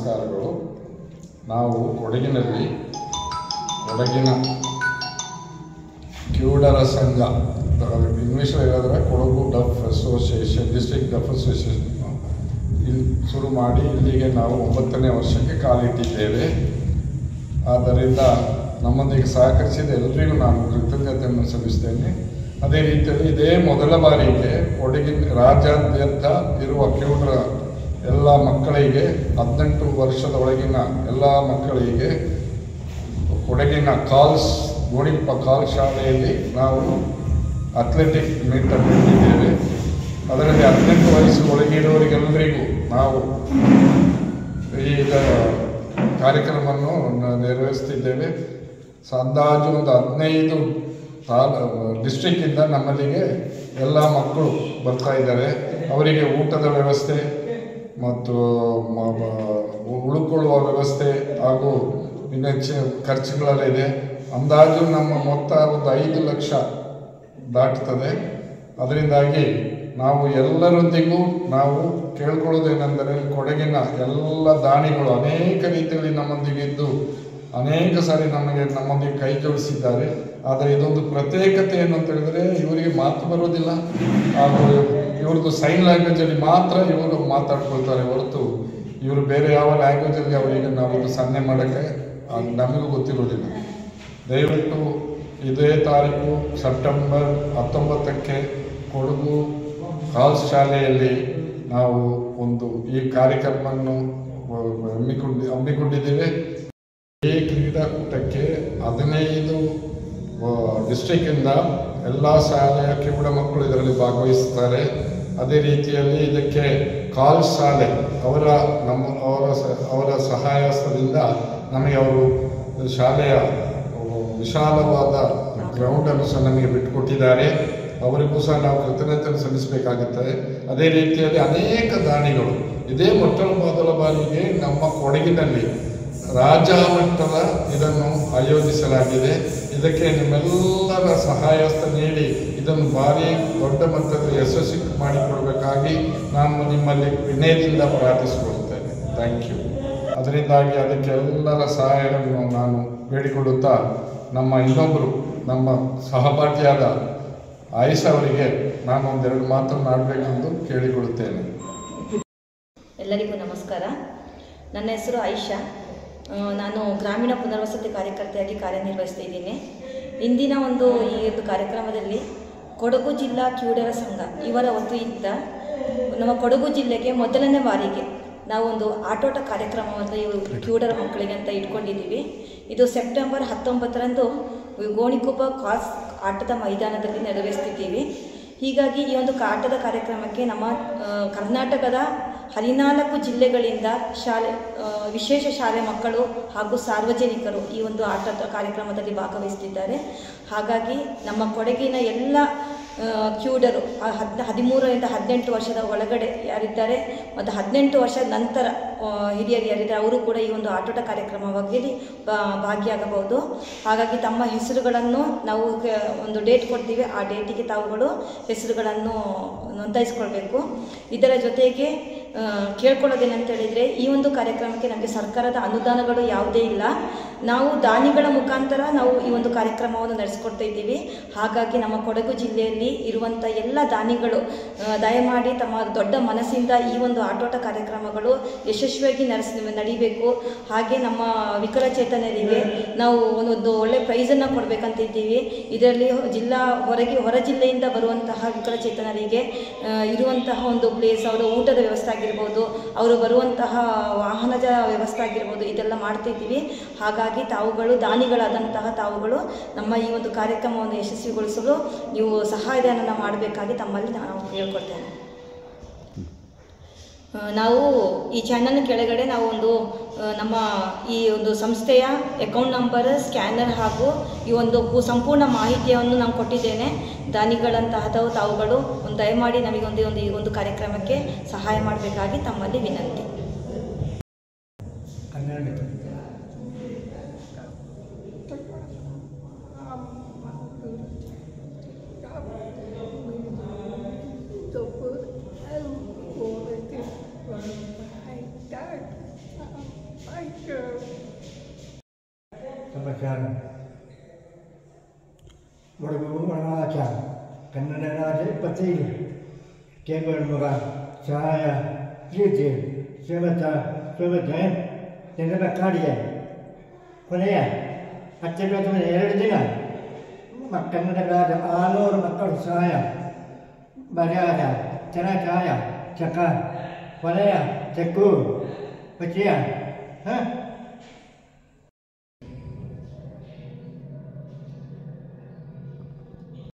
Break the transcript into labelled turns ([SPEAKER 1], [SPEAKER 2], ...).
[SPEAKER 1] ನಮಸ್ಕಾರಗಳು. ನಾವು ಕೊಡಗಿನಲ್ಲಿ ಕೊಡಗಿನ ಕಿವುಡರ ಸಂಘ, ಇಂಗ್ಲೀಷಲ್ಲಿ ಹೇಳಿದ್ರೆ Kodagu deaf association, district deaf association ಇಲ್ಲಿ ಶುರು ಮಾಡಿ ಇಲ್ಲಿಗೆ ನಾವು 9ನೇ ವರ್ಷಕ್ಕೆ ಕಾಲಿಟ್ಟಿದ್ದೇವೆ. ಆದ್ದರಿಂದ ನಮ್ಮೊಂದಿಗೆ ಸಹಕರಿಸಿದ ಎಲ್ಲರಿಗೂ ನಾನು ಕೃತಜ್ಞತೆಯನ್ನು ಸಲ್ಲಿಸ್ತೇನೆ. ಅದೇ ರೀತಿಯಲ್ಲಿ ಇದೇ ಮೊದಲ ಬಾರಿಗೆ ಕೊಡಗಿನ ರಾಜ್ಯಾದ್ಯಂತ ಇರುವ ಕಿವುಡರ ಎಲ್ಲ ಮಕ್ಕಳಿಗೆ 18 ವರ್ಷದ ಒಳಗಿನ ಎಲ್ಲ ಮಕ್ಕಳಿಗೆ ಕೊಡಗಿನ ಗೋಣಿಕೊಪ್ಪ ಕಾಲ್ ಶಾಲೆಯಲ್ಲಿ ನಾವು ಅಥ್ಲೆಟಿಕ್ ಮೀಟ್ ಇಟ್ಟಿದ್ದೇವೆ. ಅದರಲ್ಲಿ 18 ವಯಸ್ಸು ಒಳಗಿರುವವರಿಗೆಲ್ಲರಿಗೂ ನಾವು ಈ ಕಾರ್ಯಕ್ರಮವನ್ನು ನೆರವೇರಿಸ್ತಿದ್ದೇವೆ. ಅಂದಾಜು ಒಂದು 15 ಡಿಸ್ಟ್ರಿಕ್ಕಿಂದ ನಮ್ಮಲ್ಲಿಗೆ ಎಲ್ಲ ಮಕ್ಕಳು ಬರ್ತಾ ಇದ್ದಾರೆ. ಅವರಿಗೆ ಊಟದ ವ್ಯವಸ್ಥೆ ಮತ್ತು ಉಳ್ಕೊಳ್ಳುವ ವ್ಯವಸ್ಥೆ ಹಾಗೂ ಇನ್ನು ಖರ್ಚುಗಳೆಲ್ಲ ಇದೆ. ಅಂದಾಜು ನಮ್ಮ ಮೊತ್ತ ಒಂದು 5 ಲಕ್ಷ ದಾಟುತ್ತದೆ. ಅದರಿಂದಾಗಿ ನಾವು ಎಲ್ಲರೊಂದಿಗೂ ನಾವು ಕೇಳ್ಕೊಳ್ಳೋದೇನೆಂದರೆ, ಕೊಡಗಿನ ಎಲ್ಲ ದಾನಿಗಳು ಅನೇಕ ರೀತಿಯಲ್ಲಿ ನಮ್ಮೊಂದಿಗೆ ಇದ್ದು ಅನೇಕ ಸಾರಿ ನಮ್ಮೊಂದಿಗೆ ಕೈ ಜೋಡಿಸಿದ್ದಾರೆ. ಆದರೆ ಇದೊಂದು ಪ್ರತ್ಯೇಕತೆ ಏನು ಅಂತ ಹೇಳಿದ್ರೆ, ಇವರಿಗೆ ಮಾತು ಬರೋದಿಲ್ಲ ಹಾಗೂ ಇವ್ರದ್ದು ಸೈನ್ ಲ್ಯಾಂಗ್ವೇಜಲ್ಲಿ ಮಾತ್ರ ಇವರು ಮಾತಾಡ್ಕೊಳ್ತಾರೆ ಹೊರತು ಇವರು ಬೇರೆ ಯಾವ ಲ್ಯಾಂಗ್ವೇಜಲ್ಲಿ ಅವರಿಗೆ ನಾವು ಸನ್ನೆ ಮಾಡೋಕ್ಕೆ ನಮಗೂ ಗೊತ್ತಿರೋದಿಲ್ಲ. ದಯವಿಟ್ಟು ಇದೇ ತಾರೀಕು ಸೆಪ್ಟೆಂಬರ್ 19ಕ್ಕೆ ಕೊಡಗು ಕಾಲ್ಸ್ ಶಾಲೆಯಲ್ಲಿ ನಾವು ಈ ಕಾರ್ಯಕ್ರಮವನ್ನು ಹಮ್ಮಿಕೊಂಡಿದ್ದೇವೆ. ಈ ಕ್ರೀಡಾಕೂಟಕ್ಕೆ 15 ಡಿಸ್ಟ್ರಿಕ್ಕಿಂದ ಎಲ್ಲ ಶಾಲೆಯ ಕಿವುಡ ಮಕ್ಕಳು ಇದರಲ್ಲಿ ಭಾಗವಹಿಸುತ್ತಾರೆ. ಅದೇ ರೀತಿಯಲ್ಲಿ ಇದಕ್ಕೆ ಕಾಲ್ಸ್ ಶಾಲೆ ಅವರ ಸಹಾಯದಿಂದ ನಮಗೆ ಅವರು ಶಾಲೆಯ ವಿಶಾಲವಾದ ಗ್ರೌಂಡನ್ನು ಸಹ ನಮಗೆ ಬಿಟ್ಟುಕೊಟ್ಟಿದ್ದಾರೆ. ಅವರಿಗೂ ಸಹ ನಾವು ಕೃತಜ್ಞತೆಯನ್ನು ಸಲ್ಲಿಸಬೇಕಾಗುತ್ತದೆ. ಅದೇ ರೀತಿಯಲ್ಲಿ ಅನೇಕ ದಾನಿಗಳು ಇದೇ ಮೊದಲ ಬಾರಿಗೆ ನಮ್ಮ ಕೊಡಗಿನಲ್ಲಿ ರಾಜ್ಯ ಮಟ್ಟದ ಇದನ್ನು ಆಯೋಜಿಸಲಾಗಿದೆ. ಇದಕ್ಕೆ ನಿಮ್ಮೆಲ್ಲರ ಸಹಾಯಸ್ತ ನೀಡಿ ಇದನ್ನು ಭಾರಿ ದೊಡ್ಡ ಮಟ್ಟದ ಯಶಸ್ವಿ ಮಾಡಿಕೊಡಬೇಕಾಗಿ ನಾನು ನಿಮ್ಮಲ್ಲಿ ವಿನಯದಿಂದ ಪ್ರಾರ್ಥಿಸಿಕೊಳ್ಳುತ್ತೇನೆ. Thank you. ಅದರಿಂದಾಗಿ ಅದಕ್ಕೆ ಎಲ್ಲರ ಸಹಾಯವನ್ನು ನಾನು ಬೇಡಿಕೊಳ್ಳುತ್ತಾ ಇನ್ನೊಬ್ಬರು ನಮ್ಮ ಸಹಪಾಠಿಯಾದ ಆಯಿಷಾ ಅವರಿಗೆ ನಾನು ಒಂದೆರಡು ಮಾತನಾಡಬೇಕೆಂದು ಕೇಳಿಕೊಳ್ಳುತ್ತೇನೆ.
[SPEAKER 2] ಎಲ್ಲರಿಗೂ ನಮಸ್ಕಾರ. ನನ್ನ ಹೆಸರು ಆಯಿಷಾ. ನಾನು ಗ್ರಾಮೀಣ ಪುನರ್ವಸತಿ ಕಾರ್ಯಕರ್ತೆಯಾಗಿ ಕಾರ್ಯನಿರ್ವಹಿಸ್ತಿದ್ದೀನಿ. ಇಂದಿನ ಈ ಕಾರ್ಯಕ್ರಮದಲ್ಲಿ ಕೊಡಗು ಜಿಲ್ಲಾ ಕಿವುಡರ ಸಂಘ ಇವರ ವತಿಯಿಂದ ನಮ್ಮ ಕೊಡಗು ಜಿಲ್ಲೆಗೆ ಮೊದಲನೇ ಬಾರಿಗೆ ನಾವು ಆಟೋಟ ಕಾರ್ಯಕ್ರಮವನ್ನು ಇವರು ಕಿವುಡರ ಮಕ್ಕಳಿಗೆ ಅಂತ ಇಟ್ಕೊಂಡಿದ್ದೀವಿ. ಇದು ಸೆಪ್ಟೆಂಬರ್ 19ರಂದು ಗೋಣಿಕೊಪ್ಪ ಕಾಲ್ಸ್ ಆಟದ ಮೈದಾನದಲ್ಲಿ ನೆರವೇರಿಸ್ತಿದ್ದೀವಿ. ಹೀಗಾಗಿ ಈ ಆಟದ ಕಾರ್ಯಕ್ರಮಕ್ಕೆ ನಮ್ಮ ಕರ್ನಾಟಕದ 14 ಜಿಲ್ಲೆಗಳಿಂದ ವಿಶೇಷ ಶಾಲೆ ಮಕ್ಕಳು ಹಾಗೂ ಸಾರ್ವಜನಿಕರು ಈ ಆಟದ ಕಾರ್ಯಕ್ರಮದಲ್ಲಿ ಭಾಗವಹಿಸುತ್ತಿದ್ದಾರೆ. ಹಾಗಾಗಿ ನಮ್ಮ ಕೊಡಗಿನ ಎಲ್ಲ ಕಿವುಡರು 13ರಿಂದ 18 ವರ್ಷದ ಒಳಗಡೆ ಯಾರಿದ್ದಾರೆ ಮತ್ತು 18 ವರ್ಷದ ನಂತರ ಹಿರಿಯರು ಯಾರಿದ್ದಾರೆ ಅವರು ಕೂಡ ಈ ಆಟೋಟ ಕಾರ್ಯಕ್ರಮವಾಗಿ ಭಾಗಿಯಾಗಬಹುದು. ಹಾಗಾಗಿ ತಮ್ಮ ಹೆಸರುಗಳನ್ನು ನಾವು ಡೇಟ್ ಕೊಡ್ತೀವಿ. ಆ ಡೇಟಿಗೆ ತಾವುಗಳು ಹೆಸರುಗಳನ್ನು ನೋಂದಾಯಿಸ್ಕೊಳ್ಬೇಕು. ಇದರ ಜೊತೆಗೆ ಕೇಳ್ಕೊಳ್ಳೋದೇನಂತ ಹೇಳಿದರೆ, ಈ ಕಾರ್ಯಕ್ರಮಕ್ಕೆ ನಮಗೆ ಸರ್ಕಾರದ ಅನುದಾನಗಳು ಯಾವುದೇ ಇಲ್ಲ. ನಾವು ದಾನಿಗಳ ಮುಖಾಂತರ ನಾವು ಈ ಕಾರ್ಯಕ್ರಮವನ್ನು ನಡೆಸ್ಕೊಡ್ತಾ ಇದ್ದೀವಿ. ಹಾಗಾಗಿ ನಮ್ಮ ಕೊಡಗು ಜಿಲ್ಲೆಯಲ್ಲಿ ಇರುವಂಥ ಎಲ್ಲ ದಾನಿಗಳು ದಯಮಾಡಿ ತಮ್ಮ ದೊಡ್ಡ ಮನಸ್ಸಿಂದ ಈ ಆಟೋಟ ಕಾರ್ಯಕ್ರಮಗಳು ಯಶಸ್ವಿಯಾಗಿ ನಡೀಬೇಕು. ಹಾಗೆ ನಮ್ಮ ವಿಕಲಚೇತನರಿಗೆ ನಾವು ಒಳ್ಳೆ ಪ್ರೈಸನ್ನು ಕೊಡಬೇಕಂತಿದ್ದೀವಿ. ಇದರಲ್ಲಿ ಹೊರ ಜಿಲ್ಲೆಯಿಂದ ಬರುವಂತಹ ವಿಕಲಚೇತನರಿಗೆ ಇರುವಂತಹ ಪ್ಲೇಸ್, ಅವರ ಊಟದ ವ್ಯವಸ್ಥೆ ಆಗಿರ್ಬೋದು, ಅವರು ಬರುವಂತಹ ವಾಹನದ ವ್ಯವಸ್ಥೆ ಆಗಿರ್ಬೋದು, ಇದೆಲ್ಲ ಮಾಡ್ತಿದ್ದೀವಿ. ಹಾಗಾಗಿ ದಾನಿಗಳಾದಂತಹ ತಾವುಗಳು ನಮ್ಮ ಈ ಕಾರ್ಯಕ್ರಮವನ್ನು ಯಶಸ್ವಿಗೊಳಿಸಲು ನೀವು ಸಹಾಯಧನವನ್ನು ಮಾಡಬೇಕಾಗಿ ತಮ್ಮಲ್ಲಿ ನಾನು ಕೇಳ್ಕೊಳ್ತೇನೆ. ನಾವು ಈ ಚಾನಲ್ನ ಕೆಳಗಡೆ ನಾವು ನಮ್ಮ ಈ ಸಂಸ್ಥೆಯ ಅಕೌಂಟ್ ನಂಬರ್, ಸ್ಕ್ಯಾನರ್ ಹಾಗೂ ಈ ಸಂಪೂರ್ಣ ಮಾಹಿತಿಯನ್ನು ನಾನು ಕೊಟ್ಟಿದ್ದೇನೆ. ದಾನಿಗಳಂತಹ ತಾವುಗಳು ದಯಮಾಡಿ ನಮಗೆ ಈ ಕಾರ್ಯಕ್ರಮಕ್ಕೆ ಸಹಾಯ ಮಾಡಬೇಕಾಗಿ ತಮ್ಮಲ್ಲಿ ವಿನಂತಿ.
[SPEAKER 3] Start. ಪ್ರಚಾರ ಆಚಾರ ಕನ್ನಡ ರಾಜ 25 ಕೇವಲ ಮಗ ಸಹಾಯ ಪ್ರೀತಿ ಜಯಂತ್ ಜನರ ಕಾಡಿಗೆ ಕೊನೆಯ ಅತ್ಯಂತ 2 ದಿನ ಕನ್ನಡ ರಾಜ 600 ಮಕ್ಕಳು ಸಹಾಯ ಮರ್ಯಾದ ಚರಚಾಯ ಚಕ ಕೊನೆಯ ಚಕ್ಕು ಪಚಿಯ